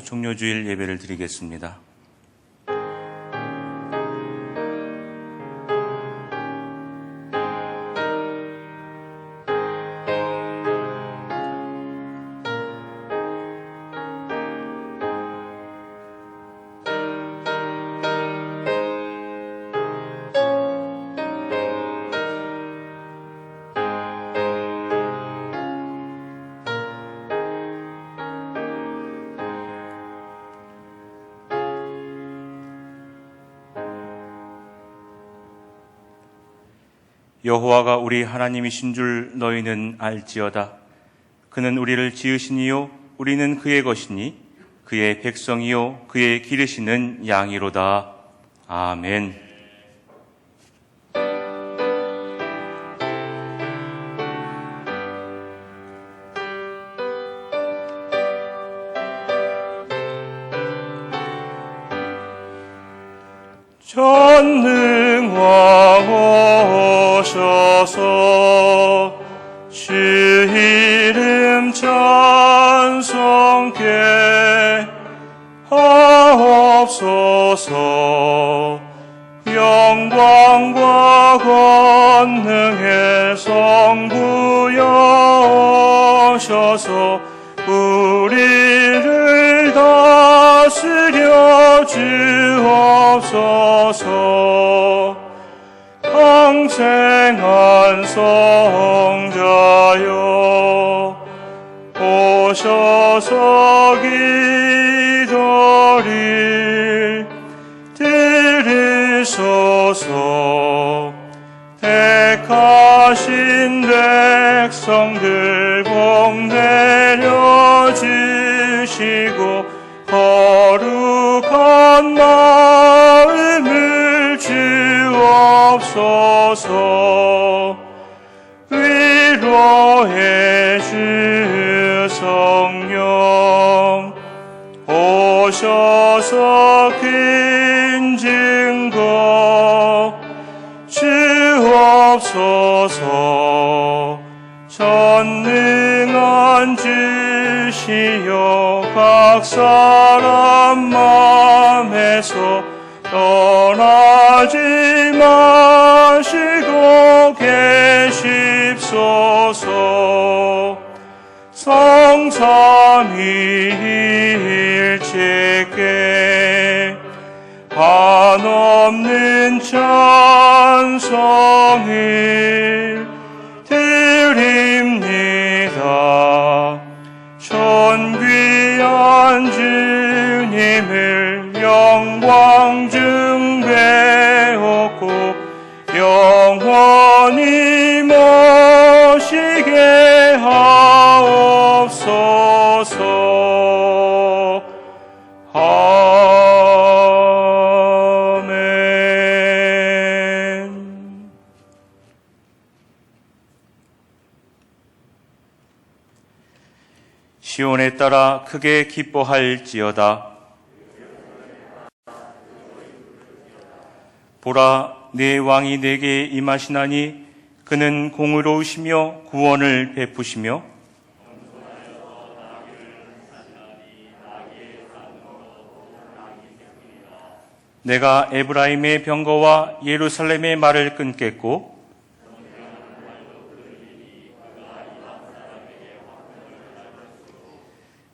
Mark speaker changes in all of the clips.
Speaker 1: 종료주일 예배를 드리겠습니다. 여호와가 우리 하나님이신 줄 너희는 알지어다. 그는 우리를 지으시니요 우리는 그의 것이니 그의 백성이요 그의 기르시는 양이로다. 아멘. 전능왕 오셔서 주 이름 찬송케 하옵소서. 영광과 권능의 성부여 오셔서 우리를 다스려 주옵소서. 항생한 성자여 오셔서 기도를 들으소서. 택하신 백성들 복 내려주시고 거룩한 마음을 주옵소서. 위로해 주 성령 오셔서 큰 증거 주옵소서. 전능한 주시여 각 사람 마음에서 떠나지 마시고 계십소서. 성삼위일체께 한없는 찬송을 드립니다. 존귀한 주님을 영광 중배하고 영원히 모시게 하옵소서. 아멘. 시온에 따라 크게 기뻐할지어다. 보라, 내 왕이 내게 임하시나니 그는 공의로우시며 구원을 베푸시며 내가 에브라임의 병거와 예루살렘의 말을 끊겠고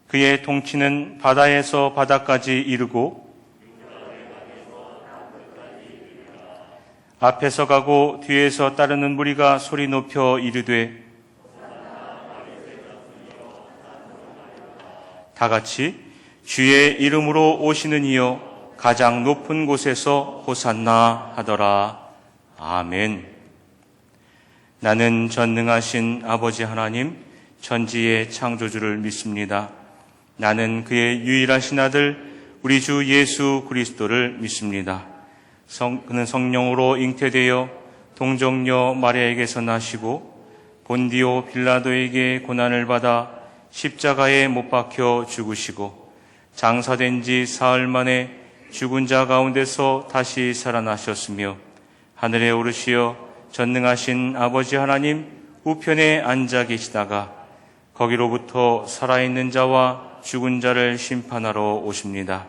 Speaker 1: 그의 통치는 바다에서 바다까지 이르고 앞에서 가고 뒤에서 따르는 무리가 소리 높여 이르되 다같이 주의 이름으로 오시는 이여 가장 높은 곳에서 호산나 하더라. 아멘. 나는 전능하신 아버지 하나님 전지의 창조주를 믿습니다. 나는 그의 유일하신 아들 우리 주 예수 그리스도를 믿습니다. 그는 성령으로 잉태되어 동정녀 마리아에게서 나시고 본디오 빌라도에게 고난을 받아 십자가에 못 박혀 죽으시고 장사된 지 사흘 만에 죽은 자 가운데서 다시 살아나셨으며 하늘에 오르시어 전능하신 아버지 하나님 우편에 앉아 계시다가 거기로부터 살아있는 자와 죽은 자를 심판하러 오십니다.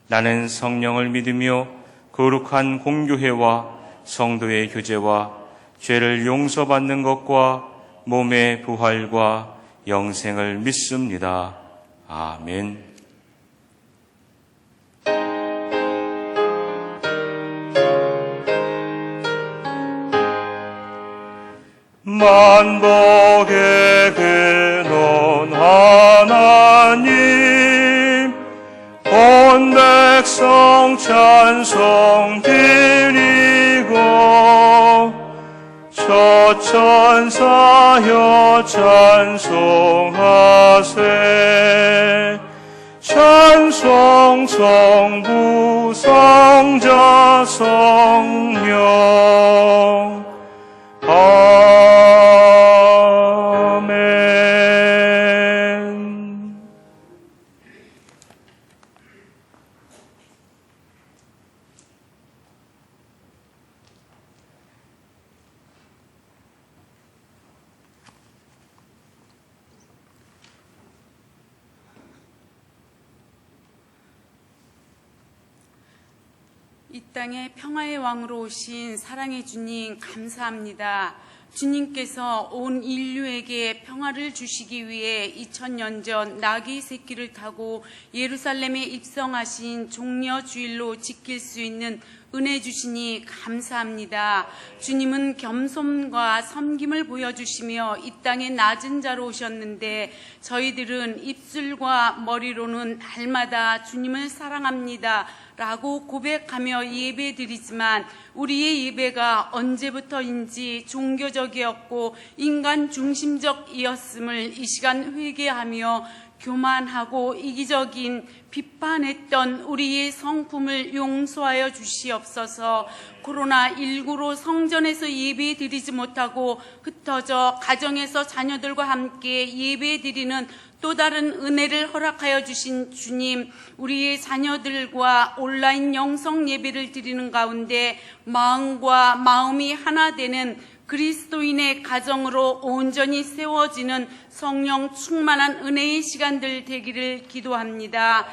Speaker 1: 나는 성령을 믿으며 거룩한 공교회와 성도의 교제와 죄를 용서받는 것과 몸의 부활과 영생을 믿습니다. 아멘. 만복의 근원 하나님, 온 백성 찬송 드리고 천사여 찬송하세. 찬송 성부 성자 성령. 아멘.
Speaker 2: 이 땅에 평화의 왕으로 오신 사랑의 주님 감사합니다. 주님께서 온 인류에게 평화를 주시기 위해 2000년 전 나귀 새끼를 타고 예루살렘에 입성하신 종려 주일로 지킬 수 있는 은혜 주시니 감사합니다. 주님은 겸손과 섬김을 보여주시며 이 땅에 낮은 자로 오셨는데 저희들은 입술과 머리로는 날마다 주님을 사랑합니다 라고 고백하며 예배드리지만 우리의 예배가 언제부터인지 종교적이었고 인간 중심적이었음을 이 시간 회개하며 교만하고 이기적인 비판했던 우리의 성품을 용서하여 주시옵소서. 코로나19로 성전에서 예배드리지 못하고 흩어져 가정에서 자녀들과 함께 예배드리는 또 다른 은혜를 허락하여 주신 주님, 우리의 자녀들과 온라인 영성 예배를 드리는 가운데 마음과 마음이 하나 되는 그리스도인의 가정으로 온전히 세워지는 성령 충만한 은혜의 시간들 되기를 기도합니다.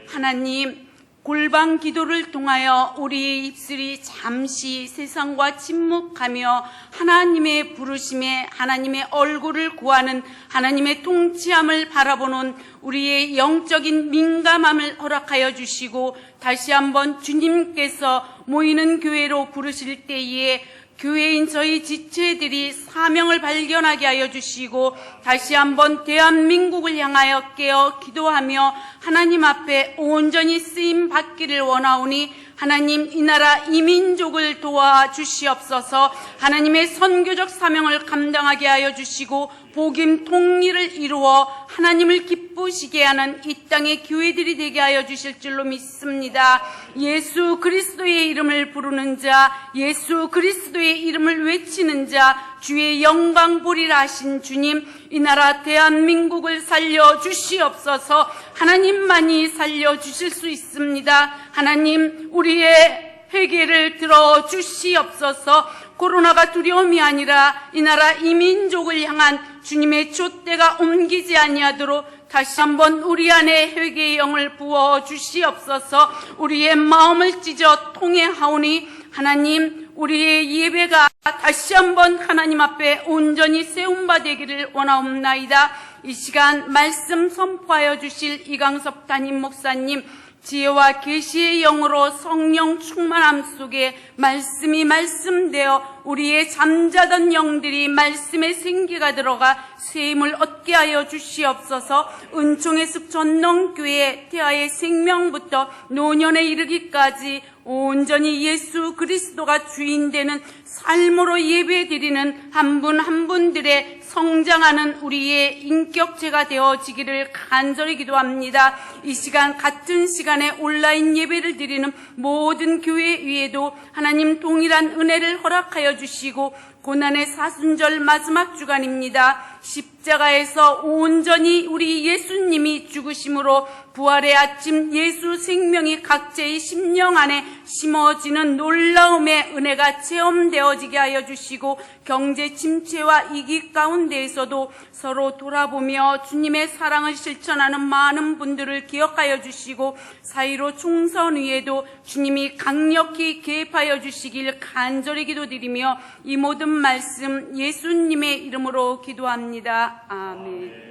Speaker 2: 하나님, 골방 기도를 통하여 우리의 입술이 잠시 세상과 침묵하며 하나님의 부르심에 하나님의 얼굴을 구하는 하나님의 통치함을 바라보는 우리의 영적인 민감함을 허락하여 주시고 다시 한번 주님께서 모이는 교회로 부르실 때에 교회인 저희 지체들이 사명을 발견하게 하여 주시고 다시 한번 대한민국을 향하여 깨어 기도하며 하나님 앞에 온전히 쓰임 받기를 원하오니 하나님 이 나라 이 민족을 도와주시옵소서. 하나님의 선교적 사명을 감당하게 하여 주시고 복음 통일을 이루어 하나님을 기쁘시게 하는 이 땅의 교회들이 되게 하여 주실 줄로 믿습니다. 예수 그리스도의 이름을 부르는 자, 예수 그리스도의 이름을 외치는 자, 주의 영광 보리라 하신 주님, 이 나라 대한민국을 살려주시옵소서. 하나님만이 살려주실 수 있습니다. 하나님, 우리의 회개를 들어주시옵소서. 코로나가 두려움이 아니라 이 나라 이 민족을 향한 주님의 촛대가 옮기지 아니하도록 다시 한번 우리 안에 회개의 영을 부어주시옵소서. 우리의 마음을 찢어 통회하오니 하나님, 우리의 예배가 다시 한번 하나님 앞에 온전히 세움바 되기를 원하옵나이다. 이 시간 말씀 선포하여 주실 이강섭 담임 목사님, 지혜와 계시의 영으로 성령 충만함 속에 말씀이 말씀되어 우리의 잠자던 영들이 말씀의 생기가 들어가 쇠임을 얻게 하여 주시옵소서. 은총의 숲 전농교회 태아의 생명부터 노년에 이르기까지 온전히 예수 그리스도가 주인 되는 삶으로 예배드리는 한 분 한 분들의 성장하는 우리의 인격체가 되어지기를 간절히 기도합니다. 이 시간 같은 시간에 온라인 예배를 드리는 모든 교회 위에도 하나님 동일한 은혜를 허락하여 주시고 고난의 사순절 마지막 주간입니다. 십자가에서 온전히 우리 예수님이 죽으심으로 부활의 아침 예수 생명이 각자의 심령 안에 심어지는 놀라움의 은혜가 체험되어지게 하여 주시고, 경제 침체와 위기 가운데에서도 서로 돌아보며 주님의 사랑을 실천하는 많은 분들을 기억하여 주시고, 사이로 총선 위에도 주님이 강력히 개입하여 주시길 간절히 기도드리며 이 모든 말씀 예수님의 이름으로 기도합니다. 아멘.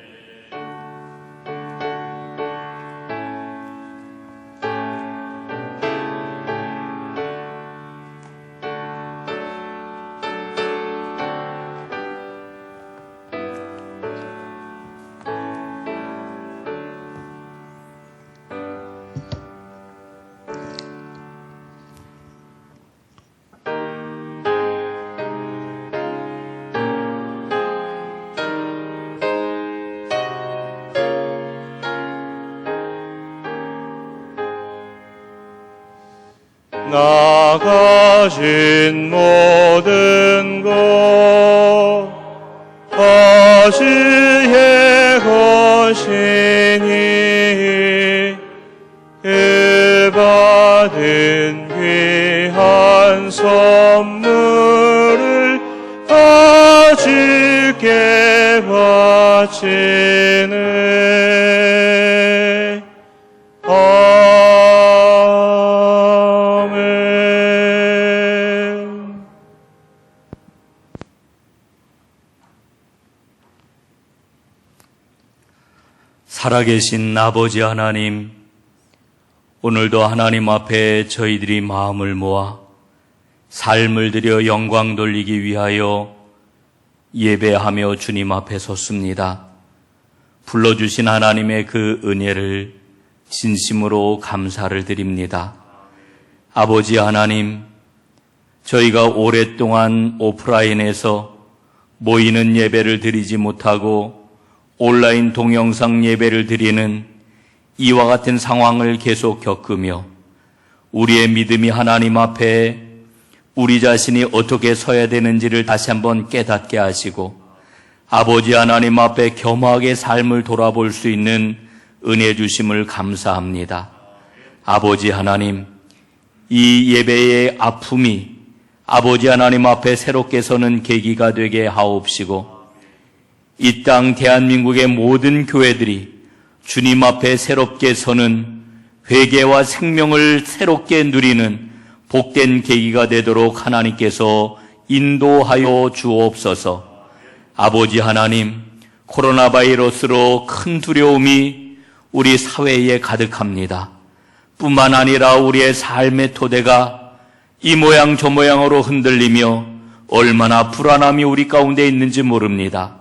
Speaker 1: 나가신 모든 것 다시의 것이니 그 받은 귀한 선물을 다 주께 바치네.
Speaker 3: 살아계신 아버지 하나님, 오늘도 하나님 앞에 저희들이 마음을 모아 삶을 들여 영광 돌리기 위하여 예배하며 주님 앞에 섰습니다. 불러주신 하나님의 그 은혜를 진심으로 감사를 드립니다. 아버지 하나님, 저희가 오랫동안 오프라인에서 모이는 예배를 드리지 못하고 온라인 동영상 예배를 드리는 이와 같은 상황을 계속 겪으며 우리의 믿음이 하나님 앞에 우리 자신이 어떻게 서야 되는지를 다시 한번 깨닫게 하시고 아버지 하나님 앞에 겸허하게 삶을 돌아볼 수 있는 은혜 주심을 감사합니다. 아버지 하나님, 이 예배의 아픔이 아버지 하나님 앞에 새롭게 서는 계기가 되게 하옵시고 이 땅 대한민국의 모든 교회들이 주님 앞에 새롭게 서는 회개와 생명을 새롭게 누리는 복된 계기가 되도록 하나님께서 인도하여 주옵소서. 아버지 하나님, 코로나 바이러스로 큰 두려움이 우리 사회에 가득합니다. 뿐만 아니라 우리의 삶의 토대가 이 모양 저 모양으로 흔들리며 얼마나 불안함이 우리 가운데 있는지 모릅니다.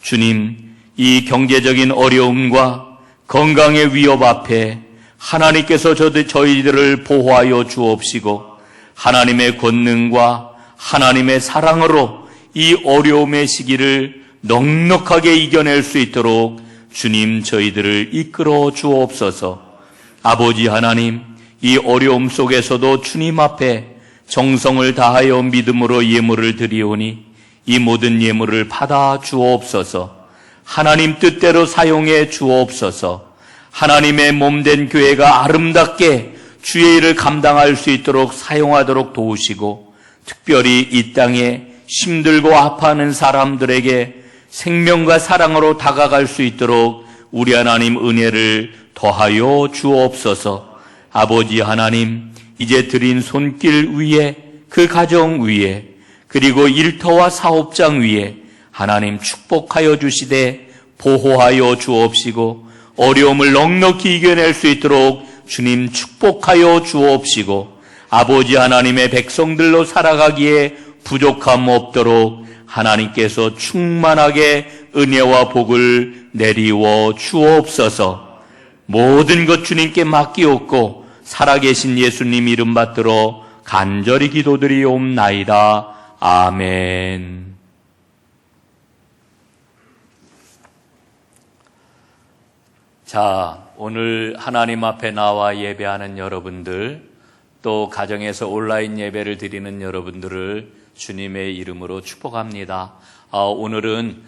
Speaker 3: 주님, 이 경제적인 어려움과 건강의 위협 앞에 하나님께서 저희들을 보호하여 주옵시고 하나님의 권능과 하나님의 사랑으로 이 어려움의 시기를 넉넉하게 이겨낼 수 있도록 주님 저희들을 이끌어 주옵소서. 아버지 하나님, 이 어려움 속에서도 주님 앞에 정성을 다하여 믿음으로 예물을 드리오니 이 모든 예물을 받아 주옵소서. 하나님 뜻대로 사용해 주옵소서. 하나님의 몸된 교회가 아름답게 주의 일을 감당할 수 있도록 사용하도록 도우시고 특별히 이 땅에 힘들고 아파하는 사람들에게 생명과 사랑으로 다가갈 수 있도록 우리 하나님 은혜를 더하여 주옵소서. 아버지 하나님, 이제 드린 손길 위에 그 가정 위에 그리고 일터와 사업장 위에 하나님 축복하여 주시되 보호하여 주옵시고 어려움을 넉넉히 이겨낼 수 있도록 주님 축복하여 주옵시고 아버지 하나님의 백성들로 살아가기에 부족함 없도록 하나님께서 충만하게 은혜와 복을 내리워 주옵소서. 모든 것 주님께 맡기옵고 살아계신 예수님 이름 받들어 간절히 기도드리옵나이다. 아멘. 자, 오늘 하나님 앞에 나와 예배하는 여러분들, 또 가정에서 온라인 예배를 드리는 여러분들을 주님의 이름으로 축복합니다. 오늘은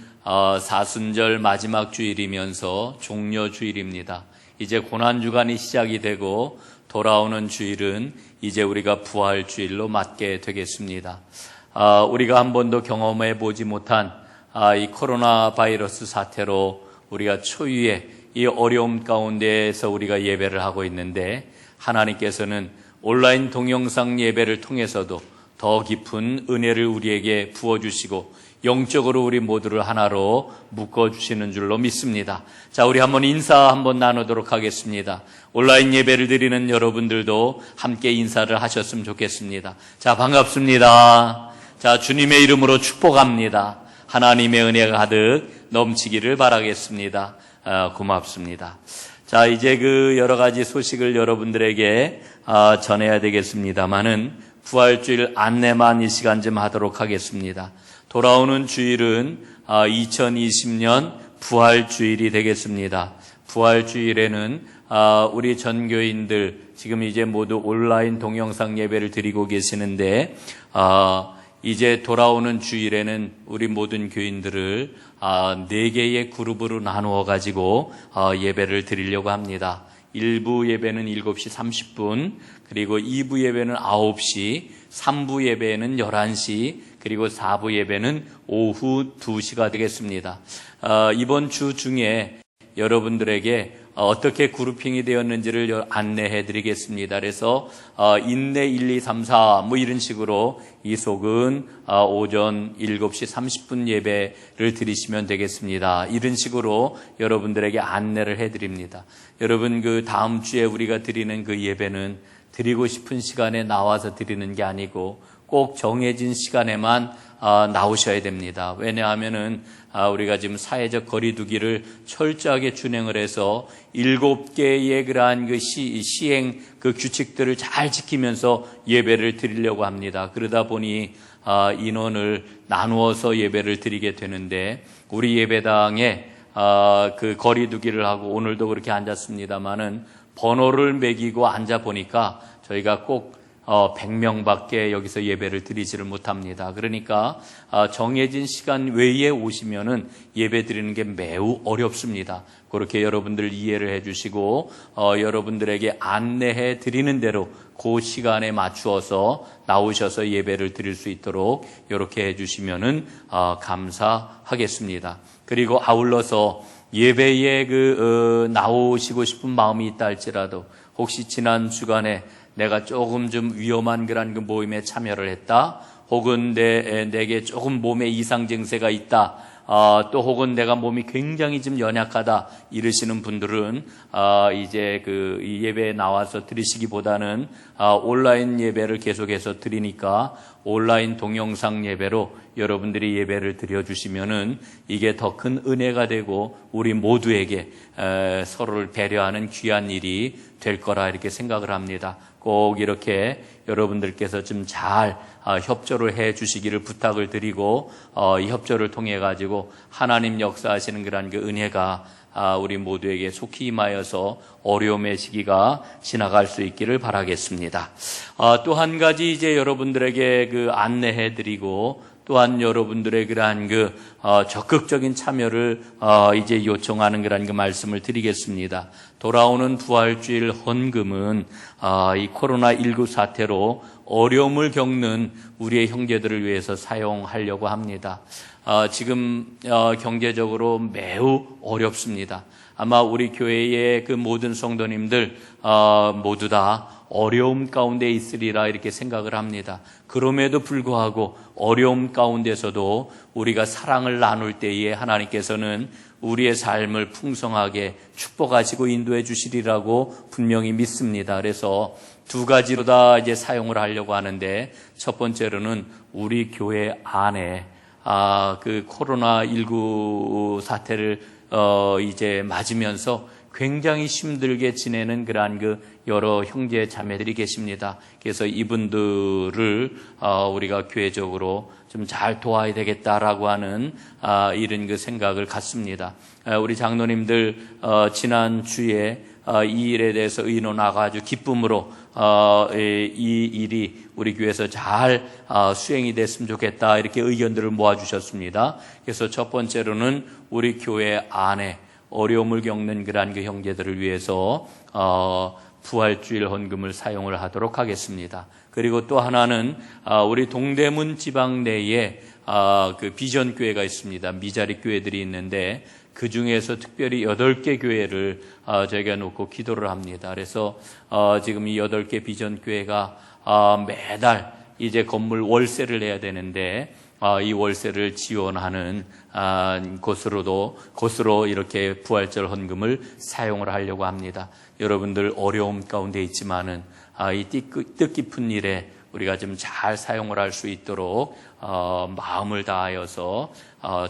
Speaker 3: 사순절 마지막 주일이면서 종려주일입니다. 이제 고난주간이 시작이 되고 돌아오는 주일은 이제 우리가 부활주일로 맞게 되겠습니다. 우리가 한 번도 경험해 보지 못한 이 코로나 바이러스 사태로 우리가 초유의 이 어려움 가운데에서 우리가 예배를 하고 있는데, 하나님께서는 온라인 동영상 예배를 통해서도 더 깊은 은혜를 우리에게 부어주시고 영적으로 우리 모두를 하나로 묶어주시는 줄로 믿습니다. 자, 우리 한번 인사 한번 나누도록 하겠습니다. 온라인 예배를 드리는 여러분들도 함께 인사를 하셨으면 좋겠습니다. 자, 반갑습니다. 자, 주님의 이름으로 축복합니다. 하나님의 은혜가 가득 넘치기를 바라겠습니다. 고맙습니다. 자, 이제 그 여러 가지 소식을 여러분들에게 전해야 되겠습니다만은 부활주일 안내만 이 시간 좀 하도록 하겠습니다. 돌아오는 주일은 2020년 부활주일이 되겠습니다. 부활주일에는 우리 전교인들 지금 이제 모두 온라인 동영상 예배를 드리고 계시는데, 이제 돌아오는 주일에는 우리 모든 교인들을 4개의 그룹으로 나누어 가지고 예배를 드리려고 합니다. 1부 예배는 7시 30분, 그리고 2부 예배는 9시, 3부 예배는 11시, 그리고 4부 예배는 오후 2시가 되겠습니다. 이번 주 중에 여러분들에게 어떻게 그룹핑이 되었는지를 안내해 드리겠습니다. 그래서 인내 1, 2, 3, 4 뭐 이런 식으로 이속은 오전 7시 30분 예배를 드리시면 되겠습니다. 이런 식으로 여러분들에게 안내를 해 드립니다. 여러분, 그 다음 주에 우리가 드리는 그 예배는 드리고 싶은 시간에 나와서 드리는 게 아니고 꼭 정해진 시간에만 나오셔야 됩니다. 왜냐하면은 우리가 지금 사회적 거리두기를 철저하게 준행을 해서 7개의 그러한 그 시행 그 규칙들을 잘 지키면서 예배를 드리려고 합니다. 그러다 보니 인원을 나누어서 예배를 드리게 되는데, 우리 예배당에 그 거리두기를 하고 오늘도 그렇게 앉았습니다마는 번호를 매기고 앉아 보니까 저희가 꼭 100명밖에 여기서 예배를 드리지를 못합니다. 그러니까 정해진 시간 외에 오시면은 예배 드리는 게 매우 어렵습니다. 그렇게 여러분들 이해를 해주시고 여러분들에게 안내해 드리는 대로 그 시간에 맞추어서 나오셔서 예배를 드릴 수 있도록 이렇게 해주시면은 감사하겠습니다. 그리고 아울러서 예배에 나오시고 싶은 마음이 있다 할지라도, 혹시 지난 주간에 내가 조금 좀 위험한 그런 그 모임에 참여를 했다, 혹은 내게 조금 몸에 이상 증세가 있다, 또 혹은 내가 몸이 굉장히 좀 연약하다 이러시는 분들은 이제 이 예배에 나와서 드리시기보다는 온라인 예배를 계속해서 드리니까 온라인 동영상 예배로 여러분들이 예배를 드려주시면은 이게 더 큰 은혜가 되고 우리 모두에게 서로를 배려하는 귀한 일이 될 거라 이렇게 생각을 합니다. 꼭 이렇게 여러분들께서 좀 잘 협조를 해 주시기를 부탁을 드리고, 이 협조를 통해 가지고 하나님 역사하시는 그런 그 은혜가 우리 모두에게 속히 임하여서 어려움의 시기가 지나갈 수 있기를 바라겠습니다. 또 한 가지 이제 여러분들에게 안내해 드리고, 또한 여러분들의 그러한 적극적인 참여를 이제 요청하는 그러한 말씀을 드리겠습니다. 돌아오는 부활주일 헌금은 이 코로나19 사태로 어려움을 겪는 우리의 형제들을 위해서 사용하려고 합니다. 지금 경제적으로 매우 어렵습니다. 아마 우리 교회의 그 모든 성도님들 모두 다 어려움 가운데 있으리라 이렇게 생각을 합니다. 그럼에도 불구하고 어려움 가운데서도 우리가 사랑을 나눌 때에 하나님께서는 우리의 삶을 풍성하게 축복하시고 인도해 주시리라고 분명히 믿습니다. 그래서 두 가지로 다 이제 사용을 하려고 하는데, 첫 번째로는 우리 교회 안에 그 코로나19 사태를 이제 맞으면서 굉장히 힘들게 지내는 그러한 여러 형제 자매들이 계십니다. 그래서 이분들을 우리가 교회적으로 좀 잘 도와야 되겠다라고 하는 이런 생각을 갖습니다. 우리 장로님들 지난 주에 이 일에 대해서 의논하고 아주 기쁨으로 이 일이 우리 교회에서 잘 수행이 됐으면 좋겠다 이렇게 의견들을 모아주셨습니다. 그래서 첫 번째로는 우리 교회 안에 어려움을 겪는 그러한 그 형제들을 위해서 부활주일 헌금을 사용을 하도록 하겠습니다. 그리고 또 하나는 우리 동대문 지방 내에 그 비전 교회가 있습니다. 미자리 교회들이 있는데 그 중에서 특별히 8개 교회를 저희가 놓고 기도를 합니다. 그래서 지금 이 8개 비전 교회가 매달 이제 건물 월세를 내야 되는데 이 월세를 지원하는 곳으로 이렇게 부활절 헌금을 사용을 하려고 합니다. 여러분들 어려움 가운데 있지만은 이 뜻깊은 일에 우리가 좀 잘 사용을 할 수 있도록 마음을 다하여서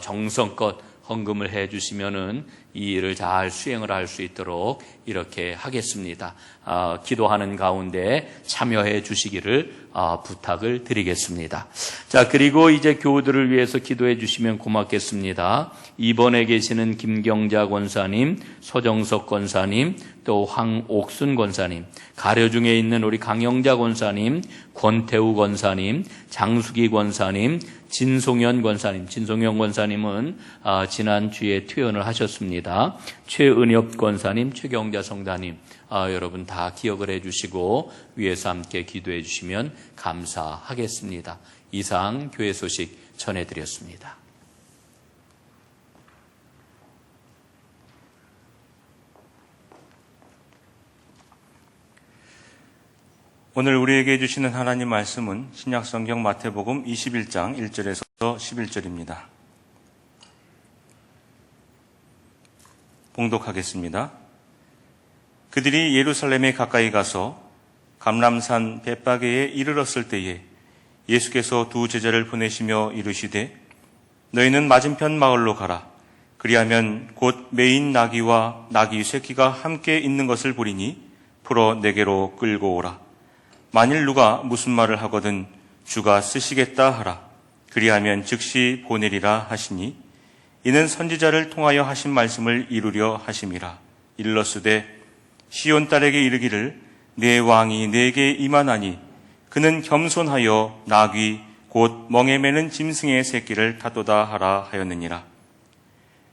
Speaker 3: 정성껏 헌금을 해 주시면은 이 일을 잘 수행을 할 수 있도록 이렇게 하겠습니다. 기도하는 가운데 참여해 주시기를 부탁을 드리겠습니다. 자, 그리고 이제 교우들을 위해서 기도해 주시면 고맙겠습니다. 이번에 계시는 김경자 권사님, 소정석 권사님, 또 황옥순 권사님, 가려 중에 있는 우리 강영자 권사님, 권태우 권사님, 장수기 권사님, 진송현 권사님. 진송현 권사님은 지난주에 퇴원을 하셨습니다. 최은엽 권사님, 최경자 성다님, 여러분 다 기억을 해주시고 위에서 함께 기도해 주시면 감사하겠습니다. 이상 교회 소식 전해드렸습니다.
Speaker 1: 오늘 우리에게 주시는 하나님 말씀은 신약성경 마태복음 21장 1절에서 11절입니다. 봉독하겠습니다. 그들이 예루살렘에 가까이 가서 감람산 벳바게에 이르렀을 때에 예수께서 두 제자를 보내시며 이르시되 너희는 맞은편 마을로 가라. 그리하면 곧 매인 나귀와 나귀 새끼가 함께 있는 것을 보리니 풀어 내게로 끌고 오라. 만일 누가 무슨 말을 하거든 주가 쓰시겠다 하라. 그리하면 즉시 보내리라 하시니 이는 선지자를 통하여 하신 말씀을 이루려 하심이라. 일러스되 시온 딸에게 이르기를 내 왕이 내게 임하나니 그는 겸손하여 나귀 곧 멍에 매는 짐승의 새끼를 타도다 하라 하였느니라.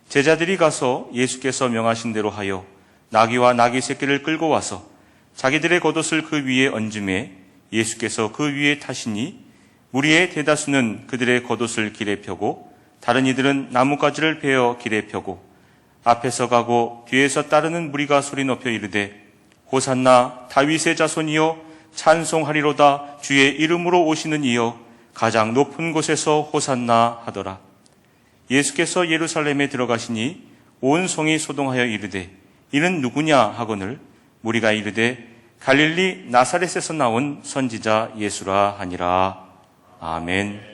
Speaker 1: 제자들이 가서 예수께서 명하신 대로 하여 나귀와 나귀 새끼를 끌고 와서 자기들의 겉옷을 그 위에 얹음에 예수께서 그 위에 타시니 무리의 대다수는 그들의 겉옷을 길에 펴고 다른 이들은 나뭇가지를 베어 길에 펴고 앞에서 가고 뒤에서 따르는 무리가 소리 높여 이르되 호산나 다윗의 자손이여 찬송하리로다 주의 이름으로 오시는 이여 가장 높은 곳에서 호산나 하더라. 예수께서 예루살렘에 들어가시니 온 성이 소동하여 이르되 이는 누구냐 하거늘 무리가 이르되 갈릴리 나사렛에서 나온 선지자 예수라 하니라. 아멘.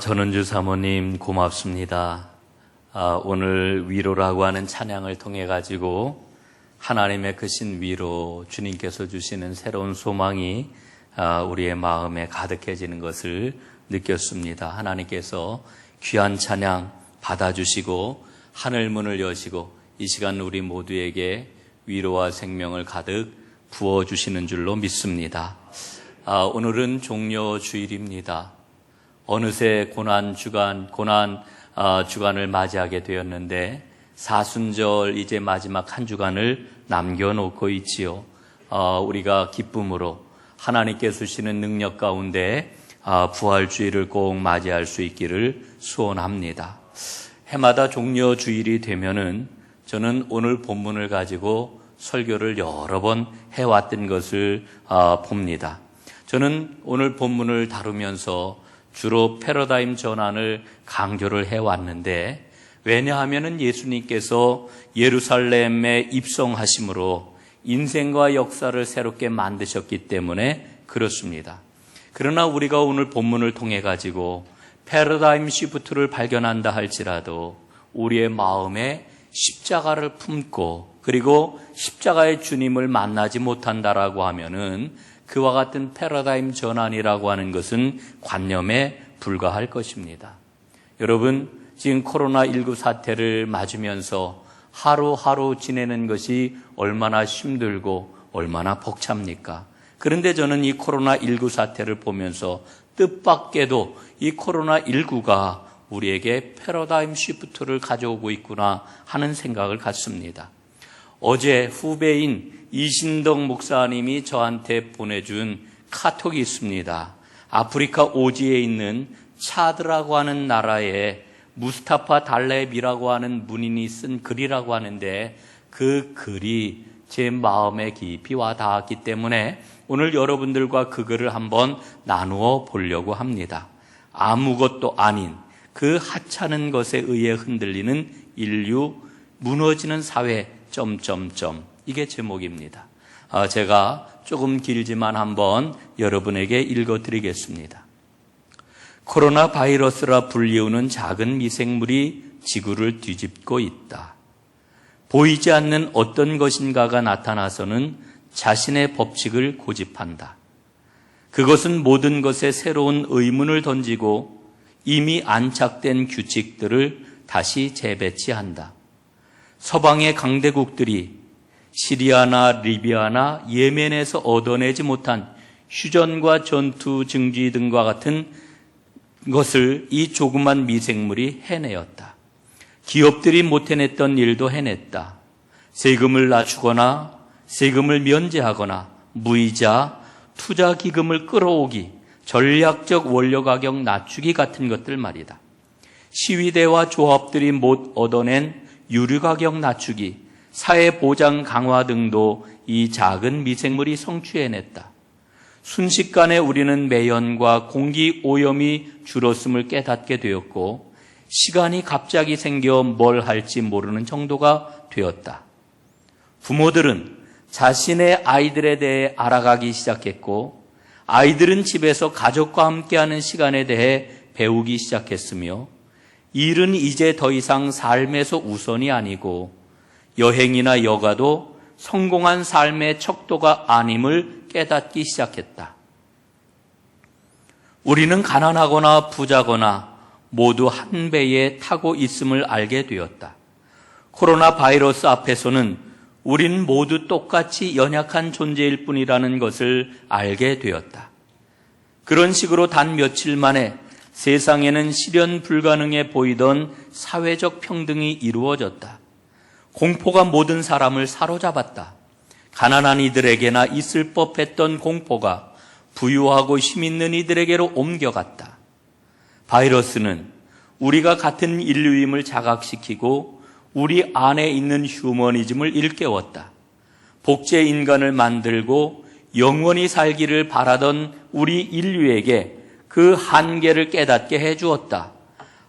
Speaker 3: 전은주 사모님 고맙습니다. 오늘 위로라고 하는 찬양을 통해 가지고 하나님의 크신 위로, 주님께서 주시는 새로운 소망이 우리의 마음에 가득해지는 것을 느꼈습니다. 하나님께서 귀한 찬양 받아주시고 하늘 문을 여시고 이 시간 우리 모두에게 위로와 생명을 가득 부어주시는 줄로 믿습니다. 오늘은 종려 주일입니다. 어느새 고난 주간을 맞이하게 되었는데 사순절 이제 마지막 한 주간을 남겨놓고 있지요. 우리가 기쁨으로 하나님께서 주시는 능력 가운데 부활주일을 꼭 맞이할 수 있기를 소원합니다. 해마다 종려 주일이 되면은 저는 오늘 본문을 가지고 설교를 여러 번 해왔던 것을 봅니다. 저는 오늘 본문을 다루면서 주로 패러다임 전환을 강조를 해왔는데, 왜냐하면 예수님께서 예루살렘에 입성하심으로 인생과 역사를 새롭게 만드셨기 때문에 그렇습니다. 그러나 우리가 오늘 본문을 통해 가지고 패러다임 시프트를 발견한다 할지라도 우리의 마음에 십자가를 품고 그리고 십자가의 주님을 만나지 못한다라고 하면은 그와 같은 패러다임 전환이라고 하는 것은 관념에 불과할 것입니다. 여러분, 지금 코로나19 사태를 맞으면서 하루하루 지내는 것이 얼마나 힘들고 얼마나 벅찹니까? 그런데 저는 이 코로나19 사태를 보면서 뜻밖에도 이 코로나19가 우리에게 패러다임 시프트를 가져오고 있구나 하는 생각을 갖습니다. 어제 후배인 이신덕 목사님이 저한테 보내준 카톡이 있습니다. 아프리카 오지에 있는 차드라고 하는 나라에 무스타파 달렙이라고 하는 문인이 쓴 글이라고 하는데 그 글이 제 마음에 깊이 와 닿았기 때문에 오늘 여러분들과 그 글을 한번 나누어 보려고 합니다. 아무것도 아닌 그 하찮은 것에 의해 흔들리는 인류, 무너지는 사회... 이게 제목입니다. 제가 조금 길지만 한번 여러분에게 읽어드리겠습니다. 코로나 바이러스라 불리우는 작은 미생물이 지구를 뒤집고 있다. 보이지 않는 어떤 것인가가 나타나서는 자신의 법칙을 고집한다. 그것은 모든 것에 새로운 의문을 던지고 이미 안착된 규칙들을 다시 재배치한다. 서방의 강대국들이 시리아나 리비아나 예멘에서 얻어내지 못한 휴전과 전투 증지 등과 같은 것을 이 조그만 미생물이 해내었다. 기업들이 못 해냈던 일도 해냈다. 세금을 낮추거나 세금을 면제하거나 무이자 투자 기금을 끌어오기, 전략적 원료 가격 낮추기 같은 것들 말이다. 시위대와 조합들이 못 얻어낸 유류 가격 낮추기, 사회 보장 강화 등도 이 작은 미생물이 성취해냈다. 순식간에 우리는 매연과 공기 오염이 줄었음을 깨닫게 되었고 시간이 갑자기 생겨 뭘 할지 모르는 정도가 되었다. 부모들은 자신의 아이들에 대해 알아가기 시작했고 아이들은 집에서 가족과 함께하는 시간에 대해 배우기 시작했으며 일은 이제 더 이상 삶에서 우선이 아니고 여행이나 여가도 성공한 삶의 척도가 아님을 깨닫기 시작했다. 우리는 가난하거나 부자거나 모두 한 배에 타고 있음을 알게 되었다. 코로나 바이러스 앞에서는 우린 모두 똑같이 연약한 존재일 뿐이라는 것을 알게 되었다. 그런 식으로 단 며칠 만에 세상에는 실현 불가능해 보이던 사회적 평등이 이루어졌다. 공포가 모든 사람을 사로잡았다. 가난한 이들에게나 있을 법했던 공포가 부유하고 힘 있는 이들에게로 옮겨갔다. 바이러스는 우리가 같은 인류임을 자각시키고 우리 안에 있는 휴머니즘을 일깨웠다. 복제 인간을 만들고 영원히 살기를 바라던 우리 인류에게 그 한계를 깨닫게 해주었다.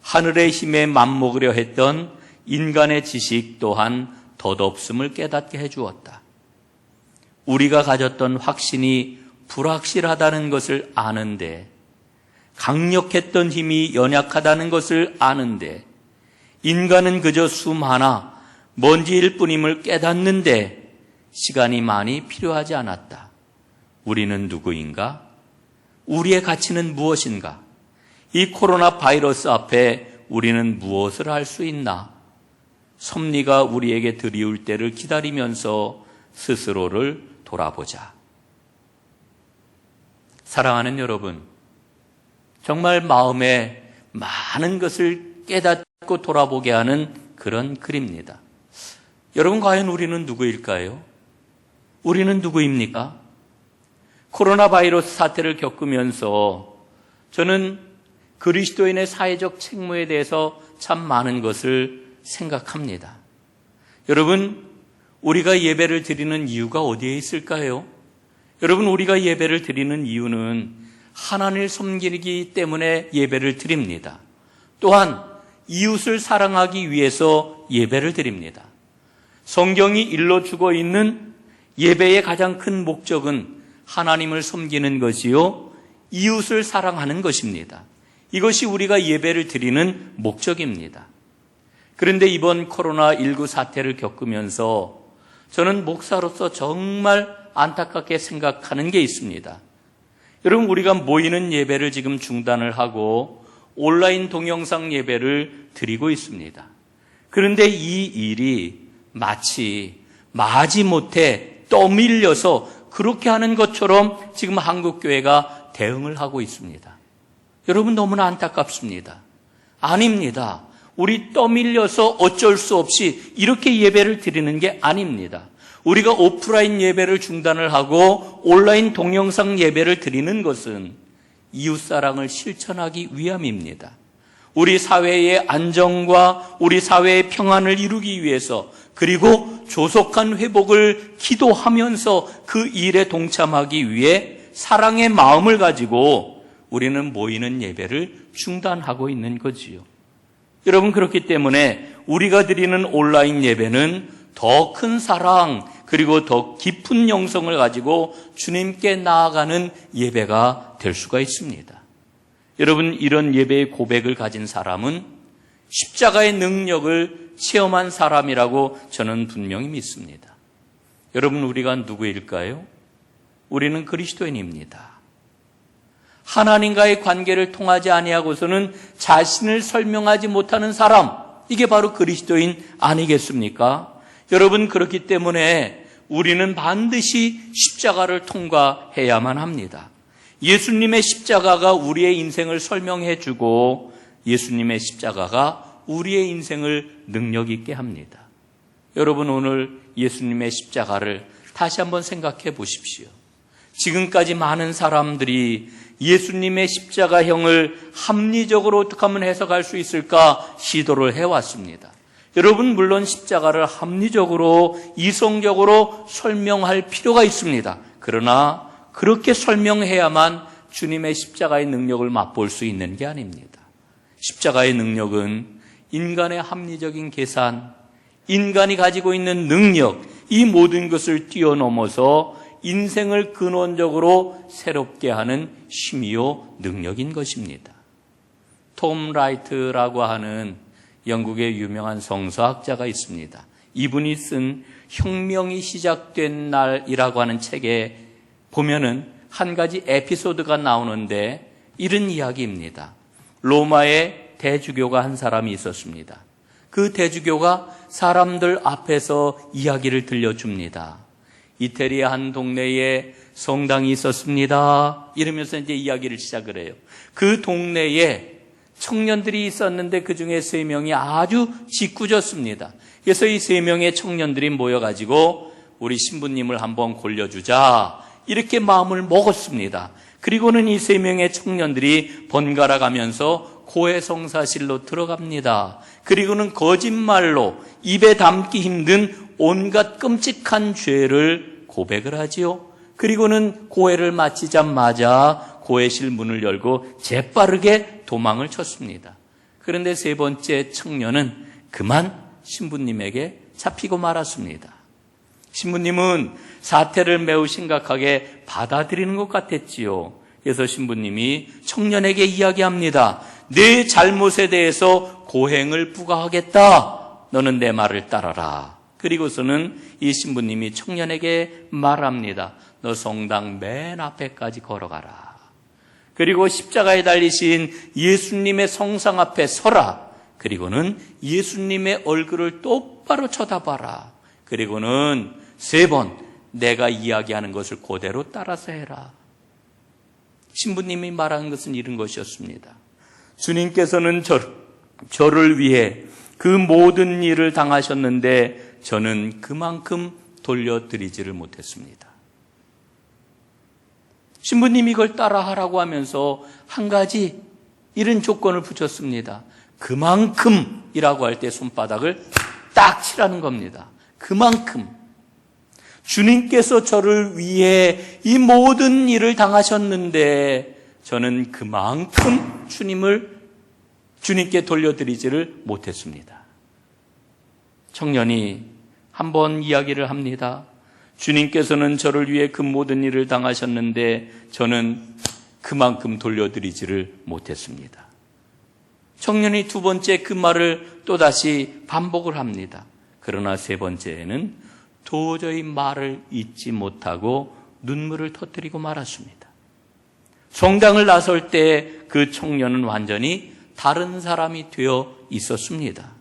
Speaker 3: 하늘의 힘에 맞먹으려 했던 인간의 지식 또한 덧없음을 깨닫게 해주었다. 우리가 가졌던 확신이 불확실하다는 것을 아는데, 강력했던 힘이 연약하다는 것을 아는데, 인간은 그저 숨 하나 먼지일 뿐임을 깨닫는데 시간이 많이 필요하지 않았다. 우리는 누구인가? 우리의 가치는 무엇인가? 이 코로나 바이러스 앞에 우리는 무엇을 할 수 있나? 섭리가 우리에게 드리울 때를 기다리면서 스스로를 돌아보자. 사랑하는 여러분, 정말 마음에 많은 것을 깨닫고 돌아보게 하는 그런 글입니다. 여러분, 과연 우리는 누구일까요? 우리는 누구입니까? 코로나 바이러스 사태를 겪으면서 저는 그리스도인의 사회적 책무에 대해서 참 많은 것을 생각합니다. 여러분, 우리가 예배를 드리는 이유가 어디에 있을까요? 여러분, 우리가 예배를 드리는 이유는 하나님을 섬기기 때문에 예배를 드립니다. 또한 이웃을 사랑하기 위해서 예배를 드립니다. 성경이 일러주고 있는 예배의 가장 큰 목적은 하나님을 섬기는 것이요, 이웃을 사랑하는 것입니다. 이것이 우리가 예배를 드리는 목적입니다. 그런데 이번 코로나19 사태를 겪으면서 저는 목사로서 정말 안타깝게 생각하는 게 있습니다. 여러분, 우리가 모이는 예배를 지금 중단을 하고 온라인 동영상 예배를 드리고 있습니다. 그런데 이 일이 마치 마지못해 떠밀려서 그렇게 하는 것처럼 지금 한국교회가 대응을 하고 있습니다. 여러분, 너무나 안타깝습니다. 아닙니다. 우리 떠밀려서 어쩔 수 없이 이렇게 예배를 드리는 게 아닙니다. 우리가 오프라인 예배를 중단을 하고 온라인 동영상 예배를 드리는 것은 이웃사랑을 실천하기 위함입니다. 우리 사회의 안정과 우리 사회의 평안을 이루기 위해서, 그리고 조속한 회복을 기도하면서 그 일에 동참하기 위해 사랑의 마음을 가지고 우리는 모이는 예배를 중단하고 있는 거지요. 여러분, 그렇기 때문에 우리가 드리는 온라인 예배는 더 큰 사랑, 그리고 더 깊은 영성을 가지고 주님께 나아가는 예배가 될 수가 있습니다. 여러분, 이런 예배의 고백을 가진 사람은 십자가의 능력을 체험한 사람이라고 저는 분명히 믿습니다. 여러분, 우리가 누구일까요? 우리는 그리스도인입니다. 하나님과의 관계를 통하지 아니하고서는 자신을 설명하지 못하는 사람, 이게 바로 그리스도인 아니겠습니까? 여러분, 그렇기 때문에 우리는 반드시 십자가를 통과해야만 합니다. 예수님의 십자가가 우리의 인생을 설명해 주고 예수님의 십자가가 우리의 인생을 능력 있게 합니다. 여러분, 오늘 예수님의 십자가를 다시 한번 생각해 보십시오. 지금까지 많은 사람들이 예수님의 십자가형을 합리적으로 어떻게 하면 해석할 수 있을까 시도를 해왔습니다. 여러분, 물론 십자가를 합리적으로, 이성적으로 설명할 필요가 있습니다. 그러나 그렇게 설명해야만 주님의 십자가의 능력을 맛볼 수 있는 게 아닙니다. 십자가의 능력은 인간의 합리적인 계산, 인간이 가지고 있는 능력, 이 모든 것을 뛰어넘어서 인생을 근원적으로 새롭게 하는 힘이요 능력인 것입니다. 톰 라이트라고 하는 영국의 유명한 성서학자가 있습니다. 이분이 쓴 혁명이 시작된 날이라고 하는 책에 보면은 한 가지 에피소드가 나오는데 이런 이야기입니다. 로마에 대주교가 한 사람이 있었습니다. 그 대주교가 사람들 앞에서 이야기를 들려줍니다. 이태리의 한 동네에 성당이 있었습니다. 이러면서 이제 이야기를 시작을 해요. 그 동네에 청년들이 있었는데 그 중에 3명이 아주 짓궂었습니다. 그래서 이 3명의 청년들이 모여가지고 우리 신부님을 한번 골려주자 이렇게 마음을 먹었습니다. 그리고는 이 3명의 청년들이 번갈아 가면서 고해성사실로 들어갑니다. 그리고는 거짓말로 입에 담기 힘든 온갖 끔찍한 죄를 고백을 하지요. 그리고는 고해를 마치자마자 고해실 문을 열고 재빠르게 도망을 쳤습니다. 그런데 3번째 청년은 그만 신부님에게 잡히고 말았습니다. 신부님은 사태를 매우 심각하게 받아들이는 것 같았지요. 그래서 신부님이 청년에게 이야기합니다. 내 잘못에 대해서 고행을 부과하겠다. 너는 내 말을 따라라. 그리고서는 이 신부님이 청년에게 말합니다. 너 성당 맨 앞에까지 걸어가라. 그리고 십자가에 달리신 예수님의 성상 앞에 서라. 그리고는 예수님의 얼굴을 똑바로 쳐다봐라. 그리고는 3번 내가 이야기하는 것을 그대로 따라서 해라. 신부님이 말한 것은 이런 것이었습니다. 주님께서는 저를 위해 그 모든 일을 당하셨는데 저는 그만큼 돌려드리지를 못했습니다. 신부님이 이걸 따라하라고 하면서 한 가지 이런 조건을 붙였습니다. 그만큼이라고 할 때 손바닥을 딱 치라는 겁니다. 그만큼. 주님께서 저를 위해 이 모든 일을 당하셨는데 저는 그만큼 주님께 돌려드리지를 못했습니다. 청년이 한번 이야기를 합니다. 주님께서는 저를 위해 그 모든 일을 당하셨는데 저는 그만큼 돌려드리지를 못했습니다. 청년이 2번째 그 말을 또다시 반복을 합니다. 그러나 3번째에는 도저히 말을 잇지 못하고 눈물을 터뜨리고 말았습니다. 성당을 나설 때 그 청년은 완전히 다른 사람이 되어 있었습니다.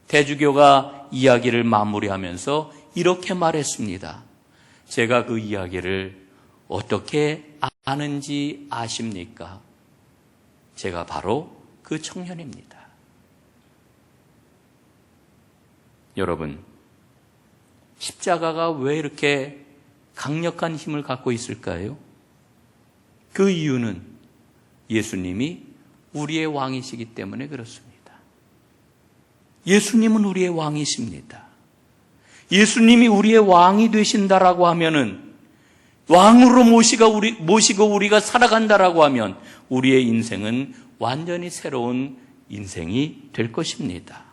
Speaker 3: 대주교가 이야기를 마무리하면서 이렇게 말했습니다. 제가 그 이야기를 어떻게 아는지 아십니까? 제가 바로 그 청년입니다. 여러분, 십자가가 왜 이렇게 강력한 힘을 갖고 있을까요? 그 이유는 예수님이 우리의 왕이시기 때문에 그렇습니다. 예수님은 우리의 왕이십니다. 예수님이 우리의 왕이 되신다라고 하면은 왕으로 모시고 우리가 살아간다라고 하면 우리의 인생은 완전히 새로운 인생이 될 것입니다.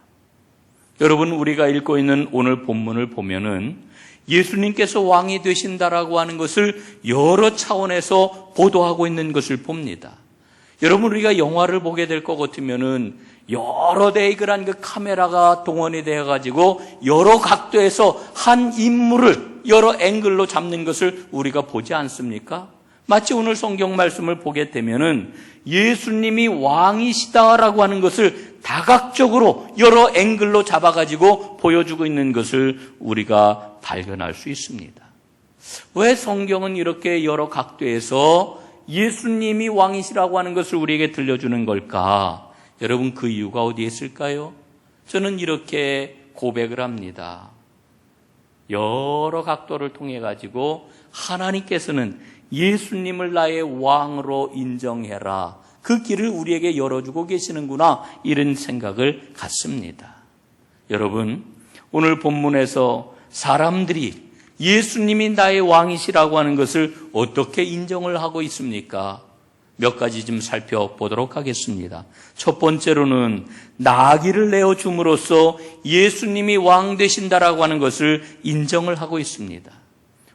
Speaker 3: 여러분, 우리가 읽고 있는 오늘 본문을 보면은 예수님께서 왕이 되신다라고 하는 것을 여러 차원에서 보도하고 있는 것을 봅니다. 여러분, 우리가 영화를 보게 될 것 같으면은 여러 대의 그런 그 카메라가 동원이 되어가지고 여러 각도에서 한 인물을 여러 앵글로 잡는 것을 우리가 보지 않습니까? 마치 오늘 성경 말씀을 보게 되면은 예수님이 왕이시다라고 하는 것을 다각적으로 여러 앵글로 잡아가지고 보여주고 있는 것을 우리가 발견할 수 있습니다. 왜 성경은 이렇게 여러 각도에서 예수님이 왕이시라고 하는 것을 우리에게 들려주는 걸까? 여러분, 그 이유가 어디에 있을까요? 저는 이렇게 고백을 합니다. 여러 각도를 통해 가지고 하나님께서는 예수님을 나의 왕으로 인정해라. 그 길을 우리에게 열어주고 계시는구나. 이런 생각을 갖습니다. 여러분, 오늘 본문에서 사람들이 예수님이 나의 왕이시라고 하는 것을 어떻게 인정을 하고 있습니까? 몇 가지 좀 살펴보도록 하겠습니다. 첫 번째로는 나귀를 내어줌으로써 예수님이 왕 되신다라고 하는 것을 인정을 하고 있습니다.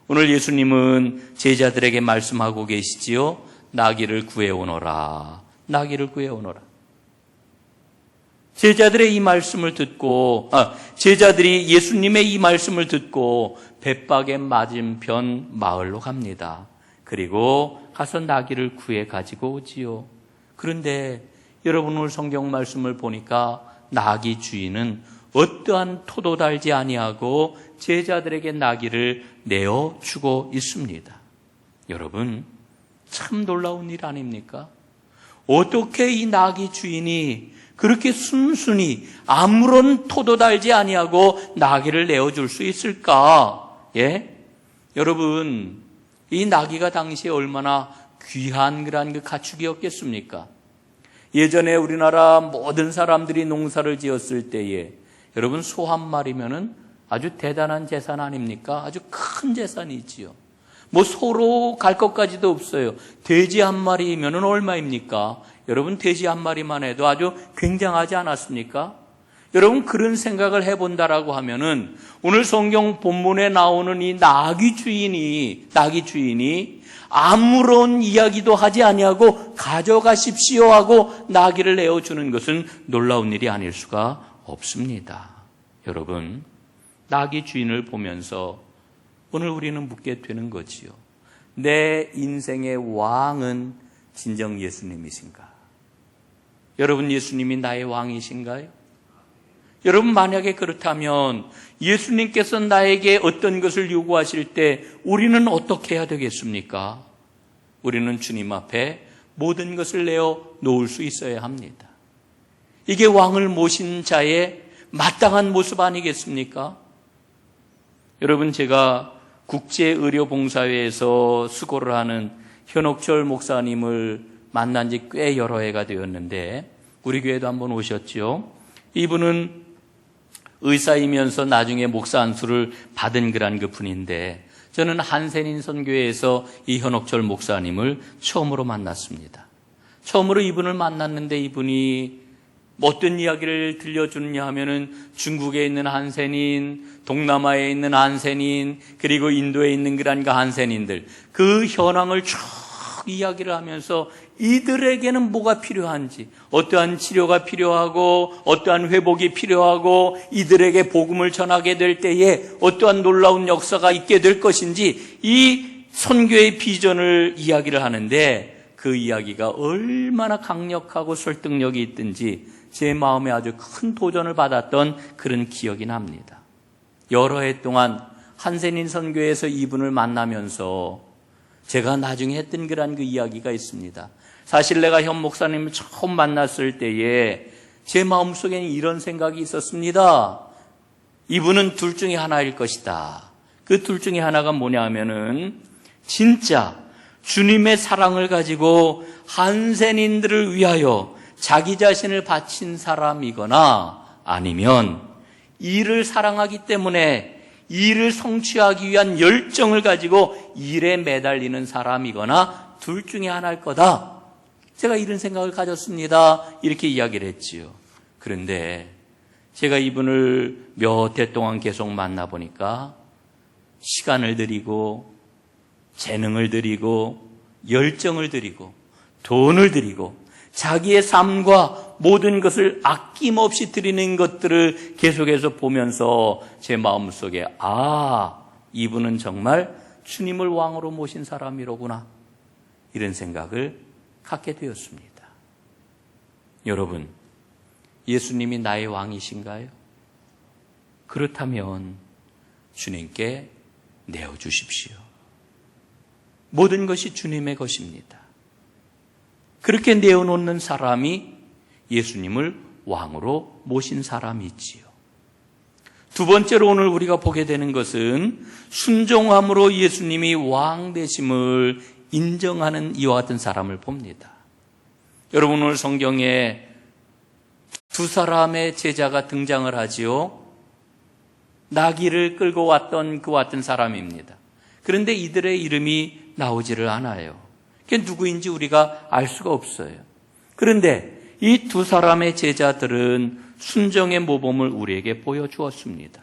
Speaker 3: 오늘 예수님은 제자들에게 말씀하고 계시지요. 나귀를 구해오너라. 나귀를 구해오너라. 제자들의 이 말씀을 듣고 제자들이 예수님의 이 말씀을 듣고 벳박의 맞은편 마을로 갑니다. 그리고 가서 나귀를 구해 가지고 오지요. 그런데 여러분, 오늘 성경 말씀을 보니까 나귀 주인은 어떠한 토도 달지 아니하고 제자들에게 나귀를 내어주고 있습니다. 여러분, 참 놀라운 일 아닙니까? 어떻게 이 나귀 주인이 그렇게 순순히 아무런 토도 달지 아니하고 나귀를 내어줄 수 있을까? 예? 여러분, 이 나귀가 당시에 얼마나 귀한 그런 그 가축이었겠습니까? 예전에 우리나라 모든 사람들이 농사를 지었을 때에 여러분 소 한 마리면은 아주 대단한 재산 아닙니까? 아주 큰 재산이지요. 뭐 소로 갈 것까지도 없어요. 돼지 한 마리면은 얼마입니까? 여러분 돼지 한 마리만 해도 아주 굉장하지 않았습니까? 여러분 그런 생각을 해본다라고 하면은 오늘 성경 본문에 나오는 이 나귀 주인이 아무런 이야기도 하지 아니하고 가져가십시오 하고 나귀를 내어주는 것은 놀라운 일이 아닐 수가 없습니다. 여러분, 나귀 주인을 보면서 오늘 우리는 묻게 되는 거지요. 내 인생의 왕은 진정 예수님이신가? 여러분, 예수님이 나의 왕이신가요? 여러분, 만약에 그렇다면 예수님께서 나에게 어떤 것을 요구하실 때 우리는 어떻게 해야 되겠습니까? 우리는 주님 앞에 모든 것을 내어 놓을 수 있어야 합니다. 이게 왕을 모신 자의 마땅한 모습 아니겠습니까? 여러분, 제가 국제의료봉사회에서 수고를 하는 현옥철 목사님을 만난 지 꽤 여러 해가 되었는데 우리 교회도 한번 오셨죠. 이분은 의사이면서 나중에 목사 안수를 받은 그런 그 분인데 저는 한센인 선교회에서 이 현옥철 목사님을 처음으로 만났습니다. 처음으로 이분을 만났는데 이분이 어떤 이야기를 들려주느냐 하면은 중국에 있는 한센인, 동남아에 있는 한센인, 그리고 인도에 있는 그런 그 한센인들 그 현황을 쭉 이야기를 하면서 이들에게는 뭐가 필요한지, 어떠한 치료가 필요하고 어떠한 회복이 필요하고 이들에게 복음을 전하게 될 때에 어떠한 놀라운 역사가 있게 될 것인지 이 선교의 비전을 이야기를 하는데 그 이야기가 얼마나 강력하고 설득력이 있든지 제 마음에 아주 큰 도전을 받았던 그런 기억이 납니다. 여러 해 동안 한센인 선교에서 이분을 만나면서 제가 나중에 했던 그런 그 이야기가 있습니다. 사실 내가 현 목사님을 처음 만났을 때에 제 마음속에는 이런 생각이 있었습니다. 이분은 둘 중에 하나일 것이다. 그 둘 중에 하나가 뭐냐 하면은 진짜 주님의 사랑을 가지고 한센인들을 위하여 자기 자신을 바친 사람이거나 아니면 일을 사랑하기 때문에 일을 성취하기 위한 열정을 가지고 일에 매달리는 사람이거나 둘 중에 하나일 거다. 제가 이런 생각을 가졌습니다. 이렇게 이야기를 했지요. 그런데 제가 이분을 몇 해 동안 계속 만나보니까 시간을 들이고 재능을 들이고 열정을 들이고 돈을 들이고 자기의 삶과 모든 것을 아낌없이 드리는 것들을 계속해서 보면서 제 마음속에 이분은 정말 주님을 왕으로 모신 사람이로구나 이런 생각을 갖게 되었습니다. 여러분, 예수님이 나의 왕이신가요? 그렇다면 주님께 내어주십시오. 모든 것이 주님의 것입니다. 그렇게 내어놓는 사람이 예수님을 왕으로 모신 사람이지요. 두 번째로 오늘 우리가 보게 되는 것은 순종함으로 예수님이 왕 되심을 인정하는 이와 같은 사람을 봅니다. 여러분, 오늘 성경에 두 사람의 제자가 등장을 하지요. 나귀를 끌고 왔던 그와 같은 사람입니다. 그런데 이들의 이름이 나오지를 않아요. 그게 누구인지 우리가 알 수가 없어요. 그런데 이 두 사람의 제자들은 순종의 모범을 우리에게 보여주었습니다.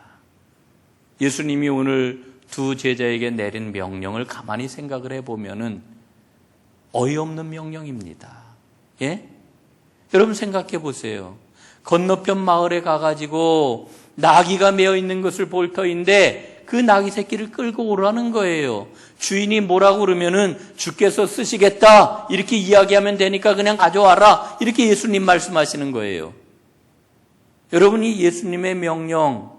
Speaker 3: 예수님이 오늘 두 제자에게 내린 명령을 가만히 생각을 해보면은 어이없는 명령입니다. 예? 여러분 생각해 보세요. 건너편 마을에 가가지고 나귀가 메어 있는 것을 볼 터인데 그 나귀 새끼를 끌고 오라는 거예요. 주인이 뭐라고 그러면은 주께서 쓰시겠다 이렇게 이야기하면 되니까 그냥 가져와라 이렇게 예수님 말씀하시는 거예요. 여러분이 예수님의 명령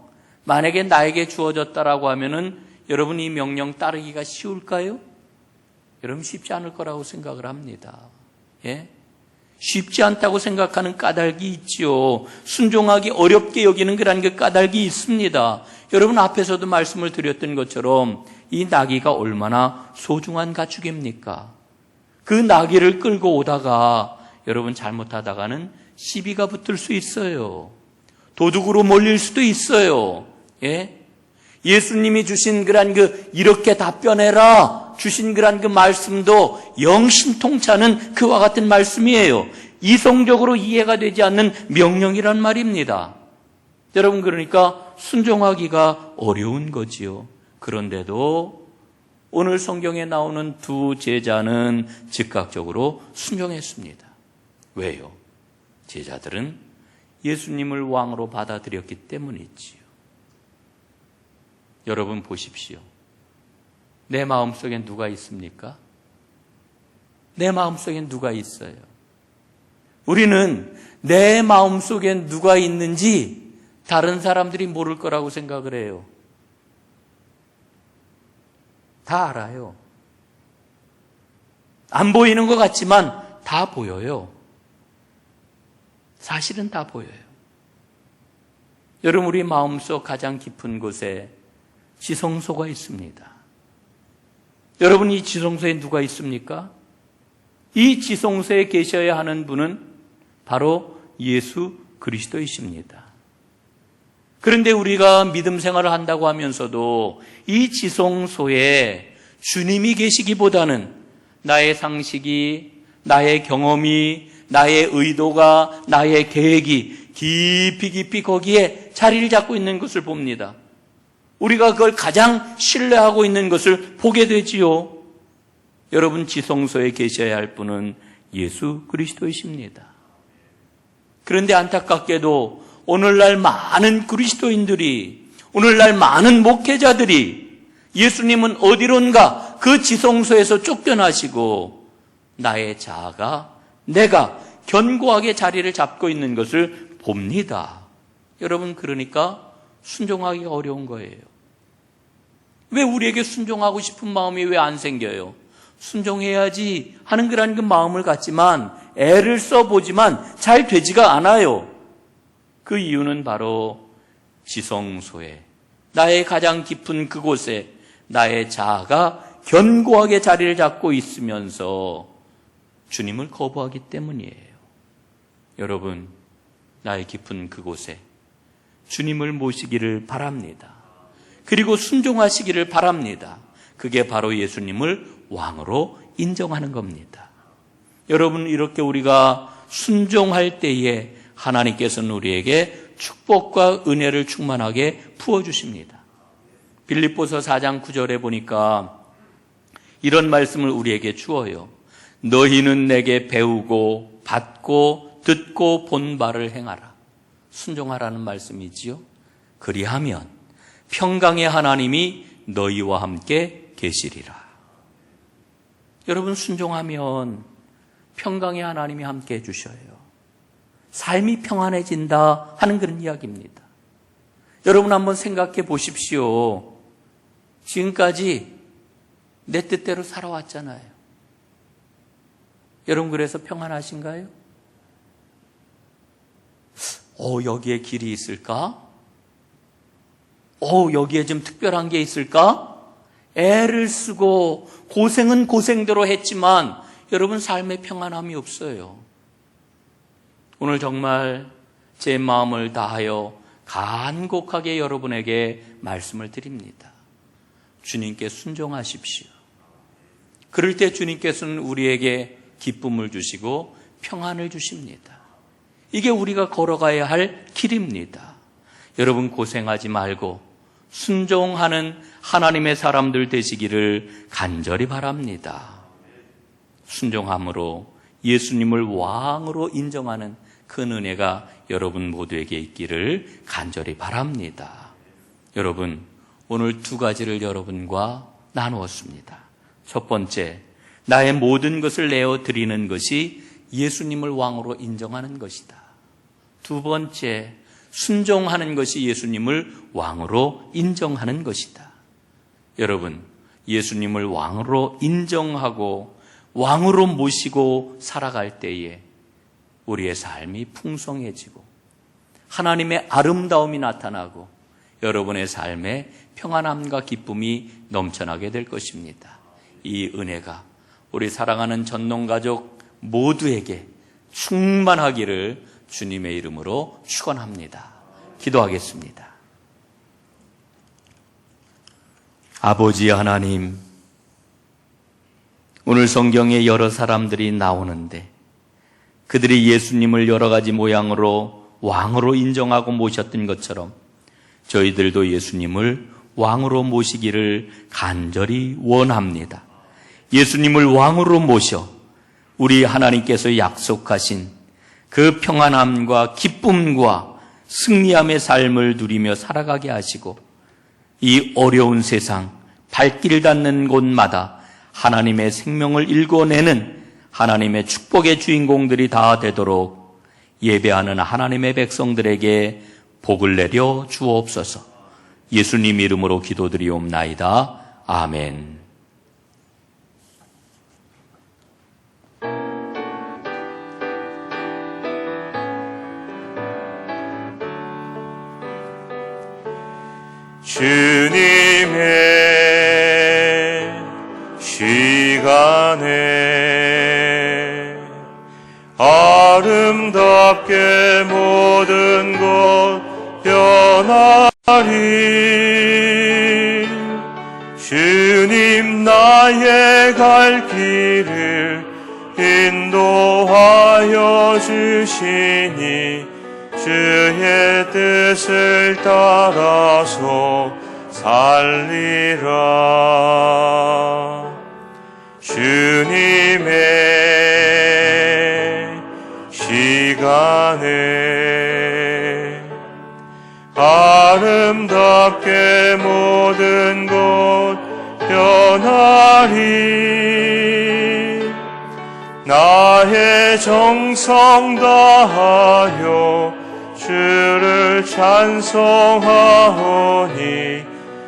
Speaker 3: 만약에 나에게 주어졌다라고 하면은 여러분 이 명령 따르기가 쉬울까요? 여러분 쉽지 않을 거라고 생각을 합니다. 예? 쉽지 않다고 생각하는 까닭이 있지요. 순종하기 어렵게 여기는 그런 그 까닭이 있습니다. 여러분 앞에서도 말씀을 드렸던 것처럼 이 나귀가 얼마나 소중한 가축입니까? 그 나귀를 끌고 오다가 여러분 잘못하다가는 시비가 붙을 수 있어요. 도둑으로 몰릴 수도 있어요. 예? 예수님이 주신 그런 이렇게 답변해라 주신 그런 말씀도 영신통찮은 그와 같은 말씀이에요. 이성적으로 이해가 되지 않는 명령이란 말입니다. 여러분 그러니까 순종하기가 어려운 거지요. 그런데도 오늘 성경에 나오는 두 제자는 즉각적으로 순종했습니다. 왜요? 제자들은 예수님을 왕으로 받아들였기 때문이지요. 여러분 보십시오. 내 마음속에 누가 있습니까? 내 마음속에 누가 있어요? 우리는 내 마음속에 누가 있는지 다른 사람들이 모를 거라고 생각을 해요. 다 알아요. 안 보이는 것 같지만 다 보여요. 사실은 다 보여요. 여러분 우리 마음속 가장 깊은 곳에 지성소가 있습니다. 여러분 이 지성소에 누가 있습니까? 이 지성소에 계셔야 하는 분은 바로 예수 그리스도이십니다. 그런데 우리가 믿음 생활을 한다고 하면서도 이 지성소에 주님이 계시기보다는 나의 상식이, 나의 경험이, 나의 의도가, 나의 계획이 깊이 거기에 자리를 잡고 있는 것을 봅니다. 우리가 그걸 가장 신뢰하고 있는 것을 보게 되지요. 여러분 지성소에 계셔야 할 분은 예수 그리스도이십니다. 그런데 안타깝게도 오늘날 많은 그리스도인들이, 오늘날 많은 목회자들이 예수님은 어디론가 그 지성소에서 쫓겨나시고 나의 자아가, 내가 견고하게 자리를 잡고 있는 것을 봅니다. 여러분 그러니까 순종하기가 어려운 거예요. 왜 우리에게 순종하고 싶은 마음이 왜 안 생겨요? 순종해야지 하는 그런 그 마음을 갖지만 애를 써보지만 잘 되지가 않아요. 그 이유는 바로 지성소에, 나의 가장 깊은 그곳에 나의 자아가 견고하게 자리를 잡고 있으면서 주님을 거부하기 때문이에요. 여러분, 나의 깊은 그곳에 주님을 모시기를 바랍니다. 그리고 순종하시기를 바랍니다. 그게 바로 예수님을 왕으로 인정하는 겁니다. 여러분, 이렇게 우리가 순종할 때에 하나님께서는 우리에게 축복과 은혜를 충만하게 부어주십니다. 빌립보서 4장 9절에 보니까 이런 말씀을 우리에게 주어요. 너희는 내게 배우고 받고 듣고 본 바를 행하라. 순종하라는 말씀이지요. 그리하면 평강의 하나님이 너희와 함께 계시리라. 여러분 순종하면 평강의 하나님이 함께 해주셔요. 삶이 평안해진다 하는 그런 이야기입니다. 여러분 한번 생각해 보십시오. 지금까지 내 뜻대로 살아왔잖아요. 여러분 그래서 평안하신가요? 여기에 길이 있을까? 여기에 좀 특별한 게 있을까? 애를 쓰고 고생은 고생대로 했지만 여러분 삶에 평안함이 없어요. 오늘 정말 제 마음을 다하여 간곡하게 여러분에게 말씀을 드립니다. 주님께 순종하십시오. 그럴 때 주님께서는 우리에게 기쁨을 주시고 평안을 주십니다. 이게 우리가 걸어가야 할 길입니다. 여러분 고생하지 말고 순종하는 하나님의 사람들 되시기를 간절히 바랍니다. 순종함으로 예수님을 왕으로 인정하는 큰 은혜가 여러분 모두에게 있기를 간절히 바랍니다. 여러분, 오늘 두 가지를 여러분과 나누었습니다. 첫 번째, 나의 모든 것을 내어드리는 것이 예수님을 왕으로 인정하는 것이다. 두 번째, 순종하는 것이 예수님을 왕으로 인정하는 것이다. 여러분, 예수님을 왕으로 인정하고 왕으로 모시고 살아갈 때에 우리의 삶이 풍성해지고 하나님의 아름다움이 나타나고 여러분의 삶에 평안함과 기쁨이 넘쳐나게 될 것입니다. 이 은혜가 우리 사랑하는 전농가족 모두에게 충만하기를 주님의 이름으로 축원합니다. 기도하겠습니다. 아버지 하나님, 오늘 성경에 여러 사람들이 나오는데 그들이 예수님을 여러 가지 모양으로 왕으로 인정하고 모셨던 것처럼 저희들도 예수님을 왕으로 모시기를 간절히 원합니다. 예수님을 왕으로 모셔 우리 하나님께서 약속하신 그 평안함과 기쁨과 승리함의 삶을 누리며 살아가게 하시고 이 어려운 세상 발길 닿는 곳마다 하나님의 생명을 일궈내는 하나님의 축복의 주인공들이 다 되도록 예배하는 하나님의 백성들에게 복을 내려 주옵소서. 예수님 이름으로 기도드리옵나이다. 아멘.
Speaker 1: 주님의 시간에 아름답게 모든 것 변하리. 주님 나의 갈 길을 인도하여 주시니 주의 뜻을 따라서 살리라. 주님의 시간에 아름답게 모든 것 변하리. 나의 정성 다하여 주를 찬송하오니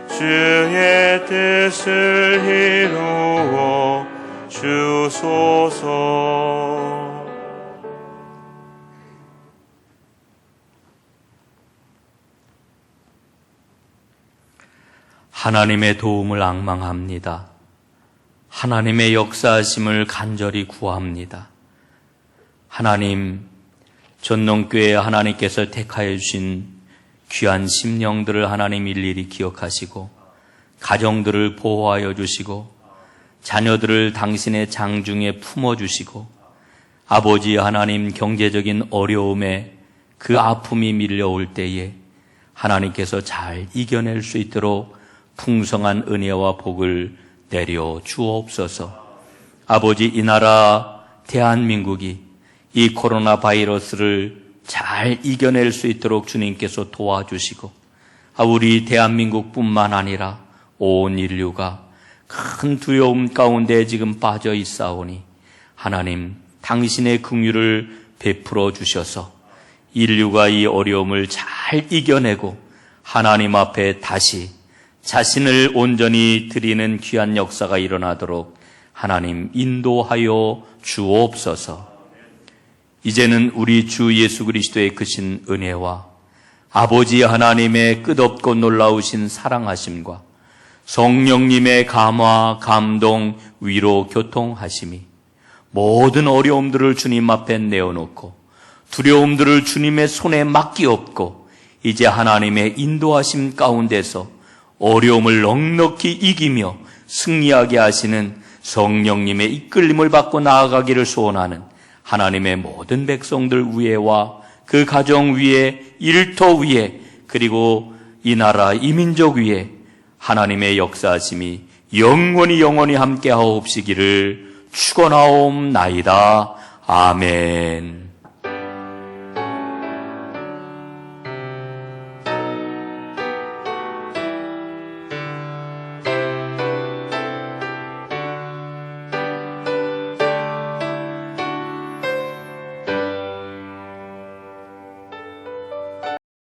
Speaker 1: 주의 뜻을 이루어 주소서.
Speaker 3: 하나님의 도움을 앙망합니다. 하나님의 역사하심을 간절히 구합니다. 하나님, 전농교회 하나님께서 택하여 주신 귀한 심령들을 하나님 일일이 기억하시고 가정들을 보호하여 주시고 자녀들을 당신의 장중에 품어주시고 아버지 하나님 경제적인 어려움에 그 아픔이 밀려올 때에 하나님께서 잘 이겨낼 수 있도록 풍성한 은혜와 복을 내려 주옵소서. 아버지, 이 나라 대한민국이 이 코로나 바이러스를 잘 이겨낼 수 있도록 주님께서 도와주시고 우리 대한민국뿐만 아니라 온 인류가 큰 두려움 가운데 지금 빠져 있사오니 하나님 당신의 긍휼을 베풀어 주셔서 인류가 이 어려움을 잘 이겨내고 하나님 앞에 다시 자신을 온전히 드리는 귀한 역사가 일어나도록 하나님 인도하여 주옵소서. 이제는 우리 주 예수 그리스도의 크신 은혜와 아버지 하나님의 끝없고 놀라우신 사랑하심과 성령님의 감화, 감동, 위로, 교통하심이 모든 어려움들을 주님 앞에 내어놓고 두려움들을 주님의 손에 맡기옵고 이제 하나님의 인도하심 가운데서 어려움을 넉넉히 이기며 승리하게 하시는 성령님의 이끌림을 받고 나아가기를 소원하는 하나님의 모든 백성들 위에와 그 가정 위에, 일터 위에, 그리고 이 나라 이민족 위에 하나님의 역사하심이 영원히 함께 하옵시기를 축원하옵나이다. 아멘.